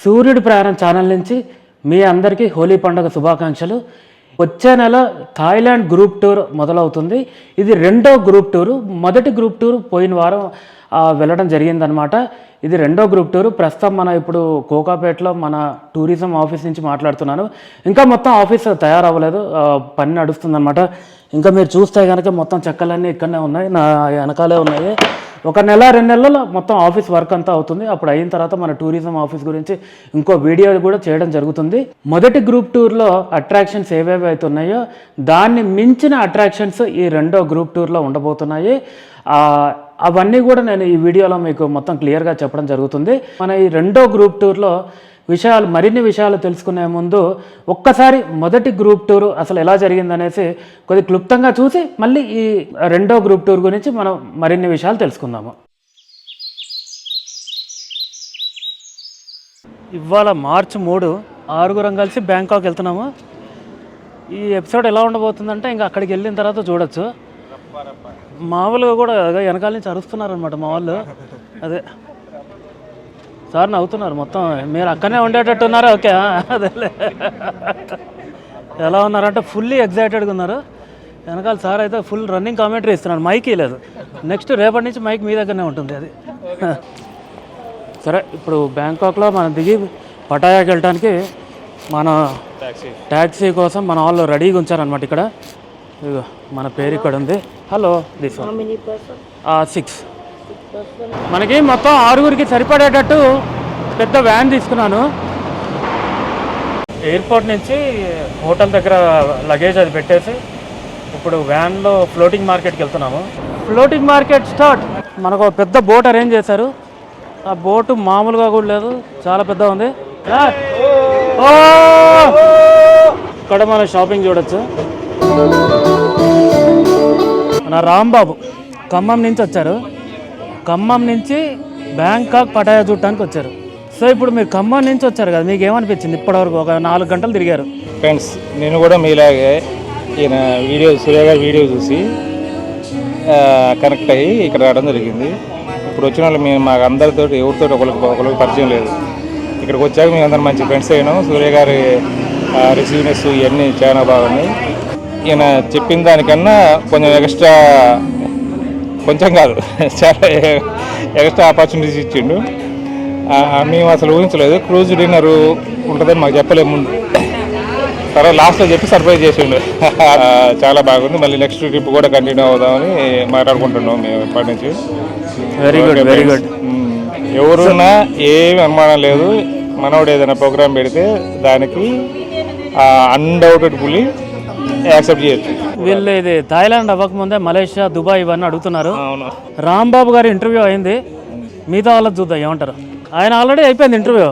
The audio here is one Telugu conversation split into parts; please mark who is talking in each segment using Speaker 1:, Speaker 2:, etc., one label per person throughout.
Speaker 1: సూర్యుడి ప్రయాణం ఛానల్ నుంచి మీ అందరికీ హోలీ పండుగ శుభాకాంక్షలు. వచ్చే నెల థాయిలాండ్ గ్రూప్ టూర్ మొదలవుతుంది. ఇది రెండో గ్రూప్ టూరు. మొదటి గ్రూప్ టూర్ పోయిన వారం వెళ్ళడం జరిగిందనమాట. ఇది రెండో గ్రూప్ టూరు. ప్రస్తుతం మన ఇప్పుడు కోకాపేటలో మన టూరిజం ఆఫీస్ నుంచి మాట్లాడుతున్నాను. ఇంకా మొత్తం ఆఫీస్ తయారవ్వలేదు, పని నడుస్తుందన్నమాట. ఇంకా మీరు చూస్తే కనుక మొత్తం చెక్కలన్నీ ఇక్కడనే ఉన్నాయి, నా వెనకాలే ఉన్నాయి. ఒక నెల 2 నెలల్లో మొత్తం ఆఫీస్ వర్క్ అంతా అవుతుంది. అప్పుడు అయిన తర్వాత మన టూరిజం ఆఫీస్ గురించి ఇంకో వీడియో కూడా చేయడం జరుగుతుంది. మొదటి గ్రూప్ టూర్లో అట్రాక్షన్స్ ఏవేవి అయితే ఉన్నాయో దాన్ని మించిన అట్రాక్షన్స్ ఈ రెండో గ్రూప్ టూర్లో ఉండబోతున్నాయి. అవన్నీ కూడా నేను ఈ వీడియోలో మీకు మొత్తం క్లియర్గా చెప్పడం జరుగుతుంది. మన ఈ రెండో గ్రూప్ టూర్లో మరిన్ని విషయాలు తెలుసుకునే ముందు ఒక్కసారి మొదటి గ్రూప్ టూర్ అసలు ఎలా జరిగిందనేసి కొద్ది క్లుప్తంగా చూసి మళ్ళీ ఈ రెండో గ్రూప్ టూర్ గురించి మనం మరిన్ని విషయాలు తెలుసుకుందాము. ఇవాళ మార్చి 3 6గురం కలిసి బ్యాంకాక్ వెళ్తున్నాము. ఈ ఎపిసోడ్ ఎలా ఉండబోతుందంటే ఇంకా అక్కడికి వెళ్ళిన తర్వాత చూడొచ్చు. మామూలుగా కూడా వెనకాల నుంచి అరుస్తున్నారనమాట మా వాళ్ళు. అదే సార్ నవ్వుతున్నారు మొత్తం. మీరు అక్కడనే ఉండేటట్టున్నారా? ఓకే, అదేలే. ఎలా ఉన్నారంటే ఫుల్లీ ఎగ్జైటెడ్గా ఉన్నారు. వెనకాల సార్ అయితే ఫుల్ రన్నింగ్ కామెంటరీ ఇస్తున్నాడు. మైక్ లేదు. నెక్స్ట్ రేపటి నుంచి మైక్ మీ దగ్గరనే ఉంటుంది. అది సరే. ఇప్పుడు బ్యాంకాక్లో మనం దిగి పటాయాకి వెళ్ళడానికి మన ట్యాక్సీ కోసం మన వాళ్ళు రెడీగా ఉంచారనమాట. ఇక్కడ ఇదిగో మన పేరు ఇక్కడ ఉంది. Hello, this 6. మనకి మొత్తం 6గురికి సరిపడేటట్టు పెద్ద వ్యాన్ తీసుకున్నాను. ఎయిర్పోర్ట్ నుంచి హోటల్ దగ్గర లగేజ్ అది పెట్టేసి ఇప్పుడు వ్యాన్లో ఫ్లోటింగ్ మార్కెట్కి వెళ్తున్నాము. Floating market start. మనకు పెద్ద బోట్ అరేంజ్ చేశారు. ఆ బోటు మామూలుగా కూడా లేదు, చాలా పెద్ద ఉంది. ఇక్కడ మనం షాపింగ్ చూడొచ్చు. మన రాంబాబు ఖమ్మం నుంచి వచ్చారు. ఖమ్మం నుంచి బ్యాంకాక్ పటాయా చూడటానికి వచ్చారు. సో ఇప్పుడు మీరు ఖమ్మం నుంచి వచ్చారు కదా, మీకు ఏమనిపించింది? ఇప్పటివరకు ఒక 4 గంటలు తిరిగారు.
Speaker 2: ఫ్రెండ్స్, నేను కూడా మీలాగే ఈయన సూర్య గారి వీడియో చూసి కనెక్ట్ అయ్యి ఇక్కడ రావడం జరిగింది. ఇప్పుడు వచ్చిన వాళ్ళు మేము మాకు అందరితో ఎవరితో ఒకరికి పరిచయం లేదు. ఇక్కడికి వచ్చాక మేము అందరం మంచి ఫ్రెండ్స్ అయినాం. సూర్య గారి రిసీవ్నెస్ ఇవన్నీ చాలా బాగున్నాయి. ఈయన చెప్పిన దానికన్నా కొంచెం ఎక్స్ట్రా, కొంచెం కాదు చాలా ఎక్స్ట్రా ఆపర్చునిటీస్ ఇచ్చిండు. మేము అసలు ఊహించలేదు క్రూజ్ డిన్నర్ ఉంటుందని మాకు చెప్పలేము ముందు. తర్వాత లాస్ట్లో చెప్పి సర్ప్రైజ్ చేసిండు. చాలా బాగుంది. మళ్ళీ నెక్స్ట్ ట్రిప్ కూడా కంటిన్యూ అవుదామని మాట్లాడుకుంటున్నాం మేము ఇప్పటి నుంచి.
Speaker 1: Very good, very good.
Speaker 2: ఎవరున్నా ఏమి అనుమానం లేదు. మనోడు ఏదైనా ప్రోగ్రామ్ పెడితే దానికి అన్డౌటెడ్ ఫుల్లీ యాక్సెప్ట్ చేయొచ్చు.
Speaker 1: వీళ్ళు ఇది థాయిలాండ్ అవ్వకముందే మలేషియా, దుబాయ్ ఇవన్నీ అడుగుతున్నారు. రాంబాబు గారి ఇంటర్వ్యూ అయింది. మిగతా వాళ్ళకి చూద్దాం ఏమంటారు. ఆయన ఆల్రెడీ అయిపోయింది ఇంటర్వ్యూ.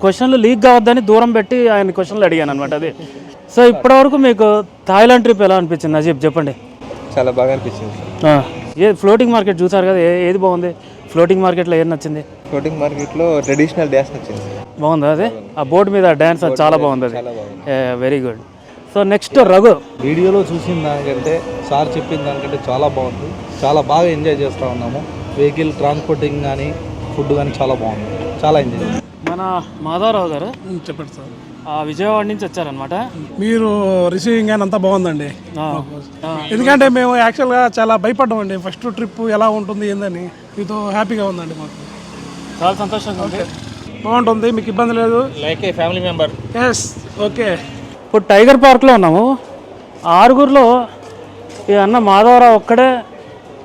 Speaker 1: క్వశ్చన్లు లీక్ కావద్దని దూరం పెట్టి ఆయన క్వశ్చన్లు అడిగాను అనమాట. అది సో ఇప్పటివరకు మీకు థాయిలాండ్ ట్రిప్ ఎలా అనిపించింది నజీబ్ చెప్పండి.
Speaker 2: చాలా బాగా అనిపించింది.
Speaker 1: ఫ్లోటింగ్ మార్కెట్ చూసారు కదా, ఏది బాగుంది? ఫ్లోటింగ్ మార్కెట్లో ఏది నచ్చింది?
Speaker 2: ఫ్లోటింగ్ మార్కెట్లో ట్రెడిషనల్ డ్యాన్స్ నచ్చింది.
Speaker 1: బాగుందా? అది ఆ బోర్డు మీద డ్యాన్స్ చాలా బాగుంది. అది very good. So next Raghu.
Speaker 3: వీడియోలో చూసిన దానికంటే సార్ చెప్పిన దానికంటే చాలా బాగుంది. చాలా బాగా ఎంజాయ్ చేస్తూ ఉన్నాము. వెహికల్ ట్రాన్స్పోర్టింగ్ కానీ ఫుడ్ కానీ చాలా బాగుంది. చాలా ఎంజాయ్ చేస్తాం.
Speaker 1: మన మాధవరావు గారు
Speaker 4: చెప్పండి సార్.
Speaker 1: విజయవాడ నుంచి వచ్చారనమాట.
Speaker 4: మీరు రిసీవింగ్ అని అంతా బాగుందండి. ఎందుకంటే మేము యాక్చువల్గా చాలా భయపడ్డామండి ఫస్ట్ ట్రిప్ ఎలా ఉంటుంది ఏందని. మీతో హ్యాపీగా ఉందండి, మాకు
Speaker 1: చాలా సంతోషంగా ఉంది.
Speaker 4: బాగుంటుంది, మీకు ఇబ్బంది లేదు.
Speaker 2: Like a family member.
Speaker 4: Yes, okay.
Speaker 1: ఇప్పుడు టైగర్ పార్క్లో ఉన్నాము. 6గురిలో ఈ అన్న మాధవరావు ఒక్కడే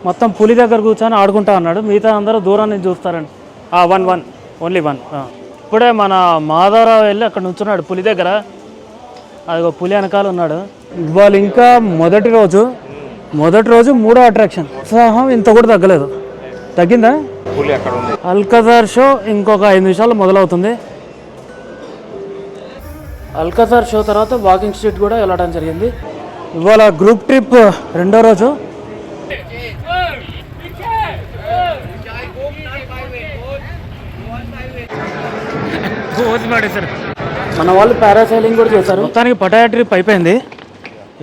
Speaker 1: మొత్తం పులి దగ్గర కూర్చొని ఆడుకుంటా అన్నాడు. మిగతా అందరూ దూరం నుంచి చూస్తారండి. 1 ఓన్లీ 1. ఇప్పుడే మన మాధవరావు వెళ్ళి అక్కడ నుంచున్నాడు పులి దగ్గర. అదిగో పులి వెనకాల ఉన్నాడు. ఇవాళ ఇంకా మొదటి రోజు 3వ అట్రాక్షన్. ఉత్సాహం ఇంత కూడా తగ్గలేదు. తగ్గిందా? అల్కజార్ షో ఇంకొక 5 నిమిషాలు మొదలవుతుంది. అల్కజార్ షో తర్వాత వాకింగ్ స్ట్రీట్ కూడా వెళ్ళడం జరిగింది. ఇవాళ గ్రూప్ ట్రిప్ రెండో రోజు. మన వాళ్ళు పారాసైలింగ్ కూడా చేశారు. మొత్తానికి పటాయా ట్రిప్ అయిపోయింది.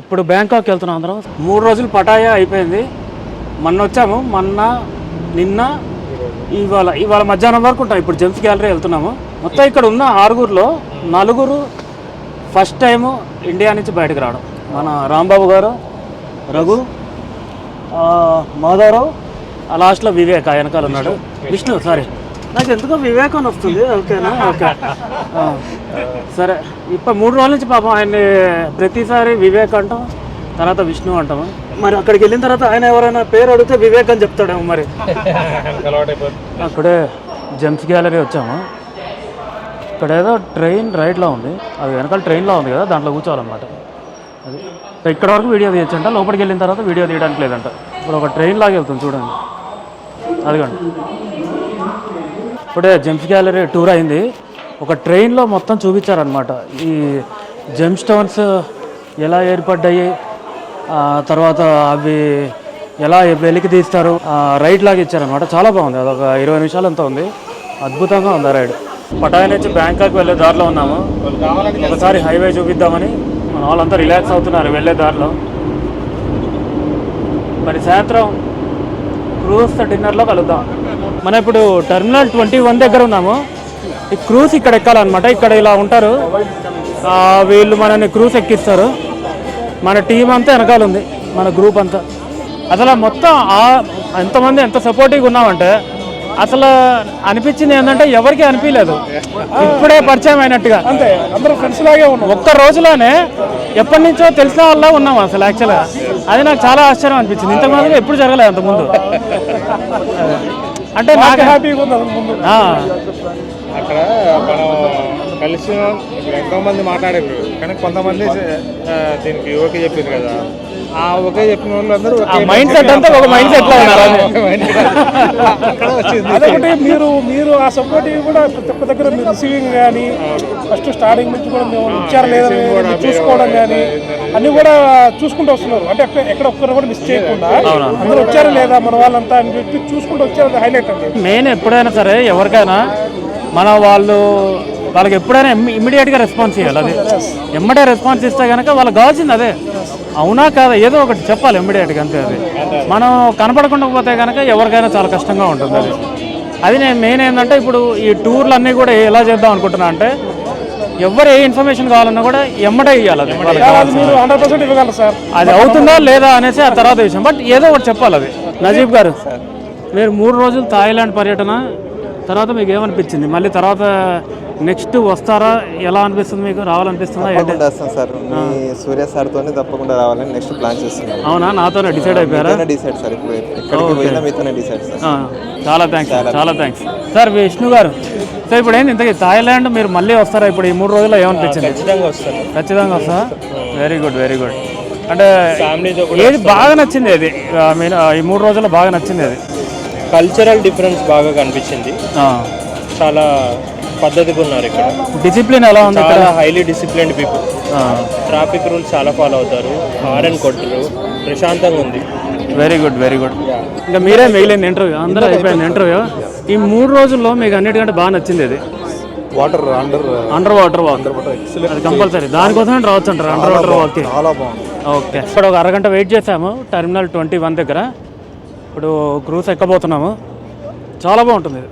Speaker 1: ఇప్పుడు బ్యాంకాక్ వెళ్తున్నాం అందరం. 3 రోజులు పటాయా అయిపోయింది. నిన్న ఇవాళ మధ్యాహ్నం వరకు ఉంటాం. ఇప్పుడు జెమ్స్ గ్యాలరీ వెళ్తున్నాము. మొత్తం ఇక్కడ ఉన్న 6గురిలో 4 ఫస్ట్ టైము ఇండియా నుంచి బయటకు రావడం. మన రాంబాబు గారు, రఘు, మాధవరావు, లాస్ట్లో వివేక్ వెనకాల ఉన్నాడు. విష్ణు, సారీ నాకు ఎందుకో వివేక్ అని వస్తుంది. ఓకేనా, ఓకే సరే. ఇప్పుడు 3 రోజుల నుంచి పాపం ఆయన్ని ప్రతిసారి వివేక్ అంటాం, తర్వాత విష్ణు అంటాము. మరి అక్కడికి వెళ్ళిన తర్వాత ఆయన ఎవరైనా పేరు అడిగితే వివేక్ అని చెప్తాడేమో మరి. అక్కడే జెమ్స్ గ్యాలరీ వచ్చాము. ఇక్కడ ఏదో ట్రైన్ రైడ్లో ఉంది, అది వెనకాల ట్రైన్లో ఉంది కదా, దాంట్లో కూర్చోవాలన్నమాట. అది ఇక్కడ వరకు వీడియో తీయచ్చంట, లోపలికి వెళ్ళిన తర్వాత వీడియో తీయడానికి లేదంట. ఇప్పుడు ఒక ట్రైన్ లాగా వెళ్తుంది చూడండి, అదిగండి. ఇప్పుడే జెమ్స్ గ్యాలరీ టూర్ అయింది. ఒక ట్రైన్లో మొత్తం చూపించారనమాట ఈ జెమ్ స్టోన్స్ ఎలా ఏర్పడ్డాయి, తర్వాత అవి ఎలా వెలికి తీస్తారు, రైడ్ లాగా ఇచ్చారనమాట. చాలా బాగుంది, అదొక 20 నిమిషాలు అంతా ఉంది, అద్భుతంగా ఉంది ఆ రైడ్. పటాయా నుంచి బ్యాంకాక్ వెళ్ళే దారిలో ఉన్నాము. ఒకసారి హైవే చూపిద్దామని మన వాళ్ళంతా రిలాక్స్ అవుతున్నారు వెళ్ళే దారిలో. మరి సాయంత్రం క్రూజ్ డిన్నర్లో కలుద్దాం. మనం ఇప్పుడు టెర్మినల్ 21 దగ్గర ఉన్నాము. ఈ క్రూజ్ ఇక్కడ ఎక్కాలన్నమాట. ఇక్కడ ఇలా ఉంటారు, వీళ్ళు మనని క్రూజ్ ఎక్కిస్తారు. మన టీం అంతా వెనకాల ఉంది, మన గ్రూప్ అంతా. అసలు మొత్తం ఎంతమంది ఎంత సపోర్టివ్గా ఉన్నామంటే అసలు అనిపించింది ఏంటంటే ఎవరికి అనిపించలేదు, ఇప్పుడే పరిచయం అయినట్టుగా.
Speaker 4: అంతే, అందరూ ఫ్రెండ్స్ లాగే ఉన్నాం.
Speaker 1: ఒక్క రోజులోనే ఎప్పటి నుంచో తెలిసిన వాళ్ళ ఉన్నాం అసలు. యాక్చువల్గా అది నాకు చాలా ఆశ్చర్యం అనిపించింది. ఇంతకుముందు ఎప్పుడు జరగలేదు అంతకుముందు. అంటే నాకు
Speaker 4: హ్యాపీగా ఉంది అసలు ముందు.
Speaker 2: అక్కడ మనం కలిసి ఎంతోమంది మాట్లాడారు, కానీ కొంతమంది దీనికి ఓకే చెప్పారు కదా. ఆ ఓకే చెప్పిన వాళ్ళందరూ
Speaker 1: మైండ్ సెట్ అంతా ఒక మైండ్ సెట్ లో ఉన్నారు.
Speaker 4: అదొకటి, మీరు ఆ సపోర్ట్ కూడా ప్రతి ఒక్క దగ్గర మీరు రిసీవింగ్ కానీ ఫస్ట్ స్టార్టింగ్ నుంచి కూడా మేము ఇచ్చారు లేదని చూసుకోవడం కానీ అన్ని కూడా చూసుకుంటూ వస్తున్నారు. అంటే ఎక్కడ ఒక్కరు కూడా మిస్ చేయకుండా అందరూ వచ్చారా లేదా మన వాళ్ళంతా అని చెప్పి చూసుకుంటూ వచ్చారు. హైలైట్ అండి.
Speaker 1: మెయిన్ ఎప్పుడైనా సరే ఎవరికైనా మన వాళ్ళకి ఎప్పుడైనా ఇమ్మీడియట్గా రెస్పాన్స్ ఇవ్వాలి. అది ఎమ్మడే రెస్పాన్స్ ఇస్తే కనుక వాళ్ళకి కావాల్సింది అదే. అవునా కాదా ఏదో ఒకటి చెప్పాలి ఇమ్మీడియట్గా, అంతే. అది మనం కనపడకుండా పోతే కనుక ఎవరికైనా చాలా కష్టంగా ఉంటుంది. అది నేను మెయిన్ ఏంటంటే ఇప్పుడు ఈ టూర్లు అన్నీ కూడా ఎలా చేద్దాం అనుకుంటున్నా అంటే ఎవరు ఏ ఇన్ఫర్మేషన్ కావాలన్నా కూడా ఎమ్మడే ఇవ్వాలి. అది
Speaker 4: మీరు 100% ఇవ్వగలరు సార్.
Speaker 1: అది అవుతుందా లేదా అనేసి ఆ తర్వాత విషయం, బట్ ఏదో ఒకటి చెప్పాలి. అది నజీబ్ గారు, మీరు 3 రోజులు థాయిలాండ్ పర్యటన తర్వాత మీకు ఏమనిపించింది? మళ్ళీ తర్వాత నెక్స్ట్ వస్తారా? ఎలా అనిపిస్తుంది మీకు? రావాలనిపిస్తుందా?
Speaker 5: సార్ మీ సూర్య సార్తోనే తప్పకుండా రావాలని నెక్స్ట్ ప్లాన్ చేస్తున్నాను.
Speaker 1: అవునా, నాతోనే డిసైడ్ అయిపోయారా?
Speaker 5: డిసైడ్ సార్, ఇప్పుడు మీతోనే డిసైడ్ సార్.
Speaker 1: చాలా థ్యాంక్స్, చాలా థ్యాంక్స్ సార్. విష్ణు గారు, సో ఇప్పుడు ఏంటి ఇంతకీ థాయిలాండ్ మీరు మళ్ళీ వస్తారా? ఇప్పుడు ఈ 3 రోజుల్లో ఏమనిపించింది? ఖచ్చితంగా వస్తా. Very good, very good. అంటే ఏది బాగా నచ్చింది? అది ఈ 3 రోజుల్లో బాగా నచ్చింది అది
Speaker 6: కల్చరల్ డిఫరెన్స్ బాగా కనిపించింది. చాలా పద్ధతిగా ఉన్నారు ఇక్కడ.
Speaker 1: డిసిప్లిన్ ఎలా ఉంది?
Speaker 6: చాలా highly disciplined people. Traffic rules చాలా ఫాలో అవుతారు, హారన్ కొట్టరు, ప్రశాంతంగా ఉంది.
Speaker 1: Very good, very good. ఇంకా మీరే మిగిలింది ఇంటర్వ్యూ, అందరూ అయిపోయింది ఇంటర్వ్యూ. ఈ 3 రోజుల్లో మీకు అన్నిటికంటే బాగా నచ్చింది అది? Under water walk. అది కంపల్సరీ, దానికోసమే రావచ్చు అంటారు అండర్ వాటర్ వాక్.
Speaker 5: చాలా బాగుంది.
Speaker 1: ఓకే, ఇక్కడ ఒక అరగంట వెయిట్ చేసాము టెర్మినల్ 21 దగ్గర. ఇప్పుడు క్రూజ్ ఎక్కబోతున్నాము. చాలా బాగుంటుంది.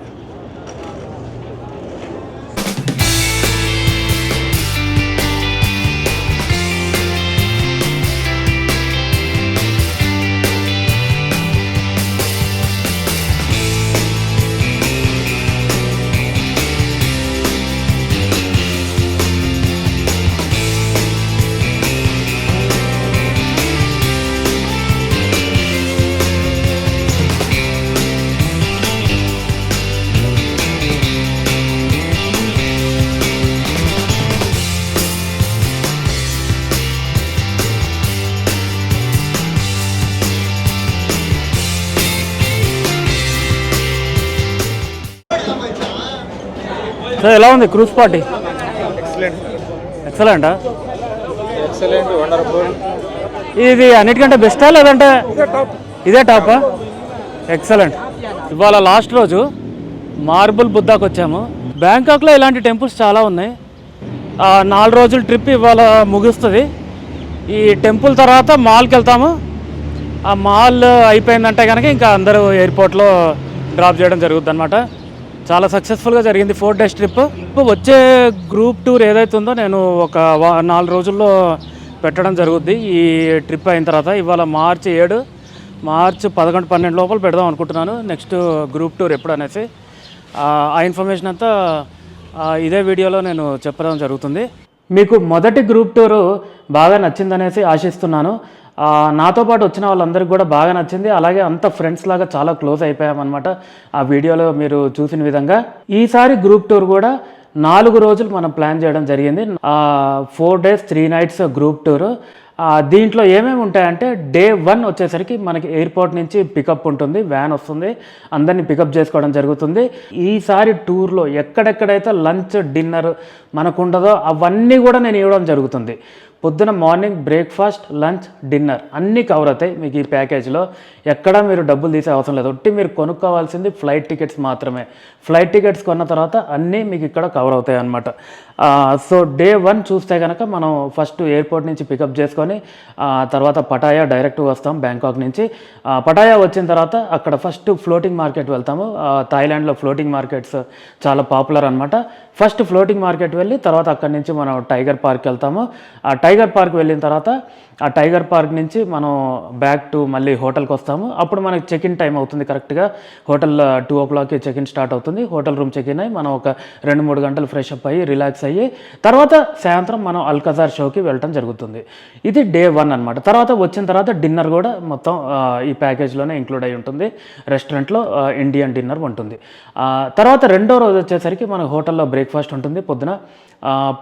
Speaker 1: సో ఎలా ఉంది క్రూజ్ పార్టీ? ఎక్సలెంటా?
Speaker 2: Excellent, wonderful.
Speaker 1: ఇది అన్నిటికంటే బెస్టా లేదంటే ఇదే టాపా? ఎక్సలెంట్. ఇవాళ లాస్ట్ రోజు మార్బుల్ బుద్ధాకి వచ్చాము. బ్యాంకాక్లో ఇలాంటి టెంపుల్స్ చాలా ఉన్నాయి. 4 రోజుల ట్రిప్ ఇవాళ ముగుస్తుంది. ఈ టెంపుల్ తర్వాత మాల్కి వెళ్తాము. ఆ మాల్ అయిపోయిందంటే కనుక ఇంకా అందరూ ఎయిర్పోర్ట్లో డ్రాప్ చేయడం జరుగుతుంది అనమాట. చాలా సక్సెస్ఫుల్గా జరిగింది 4 days ట్రిప్. వచ్చే గ్రూప్ టూర్ ఏదైతే ఉందో నేను ఒక 4 రోజుల్లో పెట్టడం జరుగుద్ది. ఈ ట్రిప్ అయిన తర్వాత ఇవాళ మార్చి 7, మార్చి 11, 12 లోపల పెడదాం అనుకుంటున్నాను నెక్స్ట్ గ్రూప్ టూర్ ఎప్పుడు అనేసి. ఆ ఇన్ఫర్మేషన్ అంతా ఇదే వీడియోలో నేను చెప్పడం జరుగుతుంది. మీకు మొదటి గ్రూప్ టూరు బాగా నచ్చిందనేసి ఆశిస్తున్నాను. నాతో పాటు వచ్చిన వాళ్ళందరికీ కూడా బాగా నచ్చింది. అలాగే అంత ఫ్రెండ్స్ లాగా చాలా క్లోజ్ అయిపోయామన్నమాట ఆ వీడియోలో మీరు చూసిన విధంగా. ఈసారి గ్రూప్ టూర్ కూడా 4 రోజులు మనం ప్లాన్ చేయడం జరిగింది. 4 days 3 nights గ్రూప్ టూరు. దీంట్లో ఏమేమి ఉంటాయంటే డే 1 వచ్చేసరికి మనకి ఎయిర్పోర్ట్ నుంచి పికప్ ఉంటుంది, వ్యాన్ వస్తుంది, అందరినీ పికప్ చేసుకోవడం జరుగుతుంది. ఈసారి టూర్లో ఎక్కడెక్కడైతే లంచ్ డిన్నర్ మనకు ఉండదో అవన్నీ కూడా నేను ఇవ్వడం జరుగుతుంది. పొద్దున మార్నింగ్ బ్రేక్ఫాస్ట్, లంచ్, డిన్నర్ అన్నీ కవర్ అవుతాయి మీకు ఈ ప్యాకేజ్లో. ఎక్కడా మీరు డబ్బులు తీసే అవసరం లేదు. ఒట్టి మీరు కొనుక్కోవాల్సింది ఫ్లైట్ టికెట్స్ మాత్రమే. ఫ్లైట్ టికెట్స్ కొన్న తర్వాత అన్నీ మీకు ఇక్కడ కవర్ అవుతాయి అన్నమాట. సో డే 1 చూస్తే కనుక మనం ఫస్ట్ ఎయిర్పోర్ట్ నుంచి పికప్ చేసుకొని తర్వాత పటాయా డైరెక్ట్ వస్తాం బ్యాంకాక్ నుంచి. పటాయా వచ్చిన తర్వాత అక్కడ ఫస్ట్ ఫ్లోటింగ్ మార్కెట్ వెళ్తాము. థాయిలాండ్లో ఫ్లోటింగ్ మార్కెట్స్ చాలా పాపులర్ అనమాట. ఫస్ట్ ఫ్లోటింగ్ మార్కెట్ వెళ్ళి తర్వాత అక్కడి నుంచి మనం టైగర్ పార్క్ వెళ్తాము. ఆ టైగర్ పార్క్ వెళ్ళిన తర్వాత ఆ టైగర్ పార్క్ నుంచి మనం బ్యాక్ టు మళ్ళీ హోటల్కి వస్తాము. అప్పుడు మనకి చెక్-ఇన్ టైం అవుతుంది కరెక్ట్గా. హోటల్ 2 o'clockకి చెక్-ఇన్ స్టార్ట్ అవుతుంది. హోటల్ రూమ్ చెక్-ఇన్ అయ్యి మనం ఒక 2-3 గంటలు ఫ్రెష్ అప్ అయ్యి రిలాక్స్ అయ్యి తర్వాత సాయంత్రం మనం అల్కజార్ షోకి వెళ్ళటం జరుగుతుంది. ఇది డే 1 అనమాట. తర్వాత వచ్చిన తర్వాత డిన్నర్ కూడా మొత్తం ఈ ప్యాకేజ్లోనే ఇంక్లూడ్ అయి ఉంటుంది. రెస్టారెంట్లో ఇండియన్ డిన్నర్ ఉంటుంది. తర్వాత రెండో రోజు వచ్చేసరికి మన హోటల్లో బ్రేక్ఫాస్ట్ ఉంటుంది. పొద్దున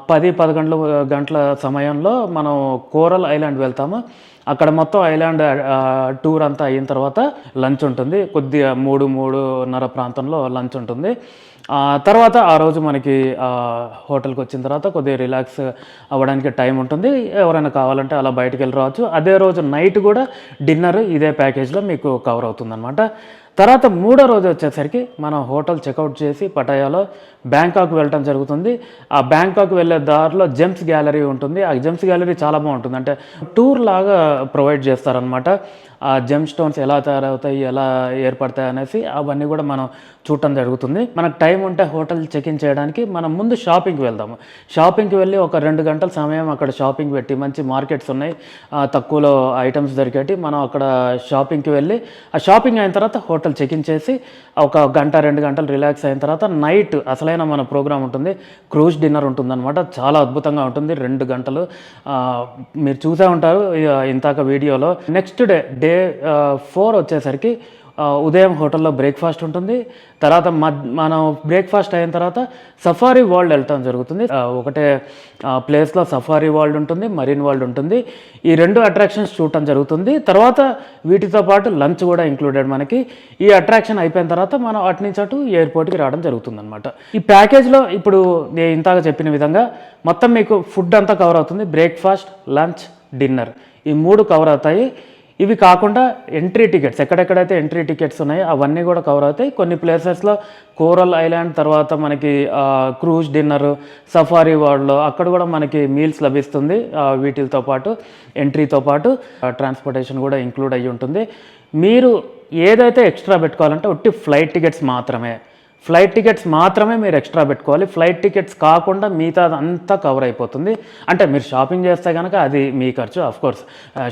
Speaker 1: 10-11 గంటల సమయంలో మనం కోరల్ ఐలాండ్ వెళ్తాము. అక్కడ మొత్తం ఐలాండ్ టూర్ అంతా అయిన తర్వాత లంచ్ ఉంటుంది. కొద్దిగా 3-3:30 ప్రాంతంలో లంచ్ ఉంటుంది. తర్వాత ఆ రోజు మనకి హోటల్కి వచ్చిన తర్వాత కొద్దిగా రిలాక్స్ అవ్వడానికి టైం ఉంటుంది. ఎవరైనా కావాలంటే అలా బయటికి వెళ్ళి రావచ్చు. అదే రోజు నైట్ కూడా డిన్నర్ ఇదే ప్యాకేజ్లో మీకు కవర్ అవుతుందన్నమాట. తర్వాత 3వ రోజు వచ్చేసరికి మనం హోటల్ చెక్అవుట్ చేసి పటాయాలో బ్యాంకాక్ వెళ్ళటం జరుగుతుంది. ఆ బ్యాంకాక్ వెళ్ళే దారిలో జెమ్స్ గ్యాలరీ ఉంటుంది. ఆ జెమ్స్ గ్యాలరీ చాలా బాగుంటుంది. అంటే టూర్ లాగా ప్రొవైడ్ చేస్తారనమాట. ఆ జెమ్ స్టోన్స్ ఎలా తయారవుతాయి, ఎలా ఏర్పడతాయి అనేసి అవన్నీ కూడా మనం చూడటం జరుగుతుంది. మనకు టైం ఉంటే హోటల్ చెక్-ఇన్ చేయడానికి మనం ముందు షాపింగ్కి వెళ్దాము. షాపింగ్కి వెళ్ళి ఒక 2 గంటల సమయం అక్కడ షాపింగ్ పెట్టి, మంచి మార్కెట్స్ ఉన్నాయి, తక్కువలో ఐటమ్స్ దొరికేటి, మనం అక్కడ షాపింగ్కి వెళ్ళి ఆ షాపింగ్ అయిన తర్వాత హోటల్ చెక్-ఇన్ చేసి ఒక 1-2 గంటలు రిలాక్స్ అయిన తర్వాత నైట్ అసలైన మన ప్రోగ్రామ్ ఉంటుంది. క్రూజ్ డిన్నర్ ఉంటుందన్నమాట. చాలా అద్భుతంగా ఉంటుంది. 2 గంటలు మీరు చూసే ఉంటారు ఇంతాక వీడియోలో. నెక్స్ట్ డే 4 వచ్చేసరికి ఉదయం హోటల్లో బ్రేక్ఫాస్ట్ ఉంటుంది. తర్వాత మనం బ్రేక్ఫాస్ట్ అయిన తర్వాత సఫారీ వరల్డ్ వెళ్ళటం జరుగుతుంది. ఒకటే ప్లేస్లో సఫారీ వరల్డ్ ఉంటుంది, మరీన్ వరల్డ్ ఉంటుంది. ఈ 2 అట్రాక్షన్స్ చూడటం జరుగుతుంది. తర్వాత వీటితో పాటు లంచ్ కూడా ఇంక్లూడెడ్ మనకి. ఈ అట్రాక్షన్ అయిపోయిన తర్వాత మనం అటు నుంచి అటు ఎయిర్పోర్ట్కి రావడం జరుగుతుంది అనమాట. ఈ ప్యాకేజ్లో ఇప్పుడు నేను ఇంతగా చెప్పిన విధంగా మొత్తం మీకు ఫుడ్ అంతా కవర్ అవుతుంది. బ్రేక్ఫాస్ట్, లంచ్, డిన్నర్ ఈ 3 కవర్ అవుతాయి. ఇవి కాకుండా ఎంట్రీ టికెట్స్, ఎక్కడెక్కడైతే ఎంట్రీ టికెట్స్ ఉన్నాయో అవన్నీ కూడా కవర్ అవుతాయి. కొన్ని ప్లేసెస్లో కోరల్ ఐలాండ్ తర్వాత మనకి క్రూజ్ డిన్నర్, సఫారీ వరల్డ్లో అక్కడ కూడా మనకి మీల్స్ లభిస్తుంది. వీటితో పాటు ఎంట్రీతో పాటు ట్రాన్స్పోర్టేషన్ కూడా ఇంక్లూడ్ అయ్యి ఉంటుంది. మీరు ఏదైతే ఎక్స్ట్రా పెట్టుకోవాలంటే ఒట్టి ఫ్లైట్ టికెట్స్ మాత్రమే మీరు ఎక్స్ట్రా పెట్టుకోవాలి. ఫ్లైట్ టికెట్స్ కాకుండా మిగతా అంతా కవర్ అయిపోతుంది. అంటే మీరు షాపింగ్ చేస్తే కనుక అది మీ ఖర్చు. ఆఫ్కోర్స్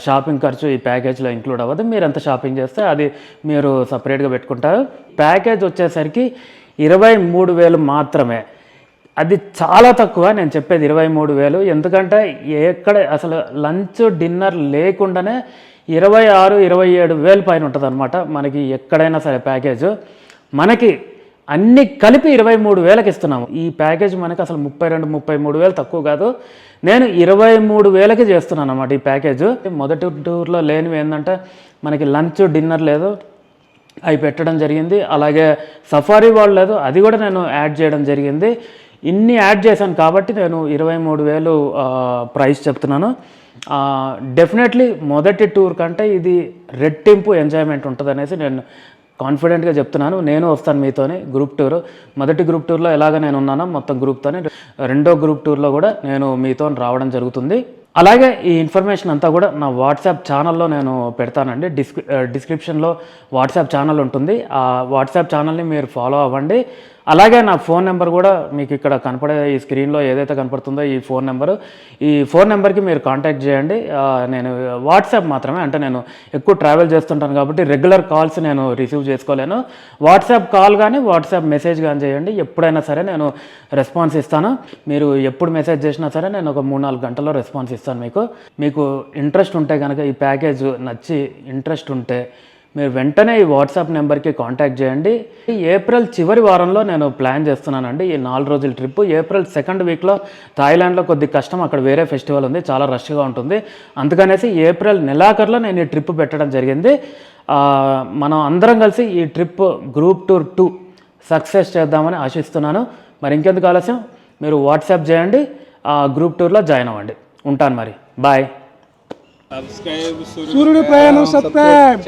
Speaker 1: షాపింగ్ ఖర్చు ఈ ప్యాకేజ్లో ఇంక్లూడ్ అవ్వదు. మీరు ఎంత షాపింగ్ చేస్తే అది మీరు సపరేట్గా పెట్టుకుంటారు. ప్యాకేజ్ వచ్చేసరికి 23,000 మాత్రమే. అది చాలా తక్కువ. నేను చెప్పేది 23,000. ఎందుకంటే ఎక్కడ అసలు లంచ్ డిన్నర్ లేకుండానే 26,000-27,000 పైన ఉంటుంది అనమాట మనకి ఎక్కడైనా సరే ప్యాకేజ్. మనకి అన్నీ కలిపి 23,000కి ఇస్తున్నాము. ఈ ప్యాకేజ్ మనకి అసలు 32,000-33,000 తక్కువ కాదు. నేను 23,000కి చేస్తున్నాను అన్నమాట ఈ ప్యాకేజ్. మొదటి టూర్లో లేనివి ఏంటంటే మనకి లంచ్ డిన్నర్ లేదు, అవి పెట్టడం జరిగింది. అలాగే సఫారీ వరల్డ్ లేదు, అది కూడా నేను యాడ్ చేయడం జరిగింది. ఇన్ని యాడ్ చేశాను కాబట్టి నేను 23,000 ప్రైస్ చెప్తున్నాను. డెఫినెట్లీ మొదటి టూర్ కంటే ఇది రెట్టింపు ఎంజాయ్మెంట్ ఉంటుంది అనేసి నేను కాన్ఫిడెంట్గా చెప్తున్నాను. నేను వస్తాను మీతోనే గ్రూప్ టూర్. మొదటి గ్రూప్ టూర్లో ఎలాగ నేను ఉన్నానో మొత్తం గ్రూప్తోనే, రెండో గ్రూప్ టూర్లో కూడా నేను మీతో రావడం జరుగుతుంది. అలాగే ఈ ఇన్ఫర్మేషన్ అంతా కూడా నా వాట్సాప్ ఛానల్లో నేను పెడతానండి. డిస్క్రిప్షన్లో వాట్సాప్ ఛానల్ ఉంటుంది. ఆ వాట్సాప్ ఛానల్ని మీరు ఫాలో అవ్వండి. అలాగే నా ఫోన్ నెంబర్ కూడా మీకు ఇక్కడ కనపడే ఈ స్క్రీన్లో ఏదైతే కనపడుతుందో ఈ ఫోన్ నెంబర్కి మీరు కాంటాక్ట్ చేయండి. నేను వాట్సాప్ మాత్రమే, అంటే నేను ఎక్కువ ట్రావెల్ చేస్తుంటాను కాబట్టి రెగ్యులర్ కాల్స్ నేను రిసీవ్ చేసుకోలేను. వాట్సాప్ కాల్ కానీ వాట్సాప్ మెసేజ్ కానీ చేయండి, ఎప్పుడైనా సరే నేను రెస్పాన్స్ ఇస్తాను. మీరు ఎప్పుడు మెసేజ్ చేసినా సరే నేను ఒక 3-4 గంటల్లో రెస్పాన్స్ ఇస్తాను. మీకు ఇంట్రెస్ట్ ఉంటే కనుక, ఈ ప్యాకేజ్ నచ్చి ఇంట్రెస్ట్ ఉంటే మీరు వెంటనే ఈ వాట్సాప్ నెంబర్కి కాంటాక్ట్ చేయండి. ఏప్రిల్ చివరి వారంలో నేను ప్లాన్ చేస్తున్నానండి ఈ 4 రోజుల ట్రిప్. ఏప్రిల్ 2nd వీక్లో థాయిలాండ్లో కొద్ది కష్టం, అక్కడ వేరే ఫెస్టివల్ ఉంది, చాలా రష్గా ఉంటుంది. అందుకనేసి ఏప్రిల్ నెలాఖరులో నేను ఈ ట్రిప్ పెట్టడం జరిగింది. మనం అందరం కలిసి ఈ ట్రిప్ గ్రూప్ టూర్ 2 సక్సెస్ చేద్దామని ఆశిస్తున్నాను. మరి ఇంకెందుకు ఆలస్యం, మీరు వాట్సాప్ చేయండి, గ్రూప్ టూర్లో జాయిన్ అవ్వండి. ఉంటాను మరి, బాయ్.
Speaker 4: సూర్యుడి ప్రయాణం సబ్స్క్రైబ్.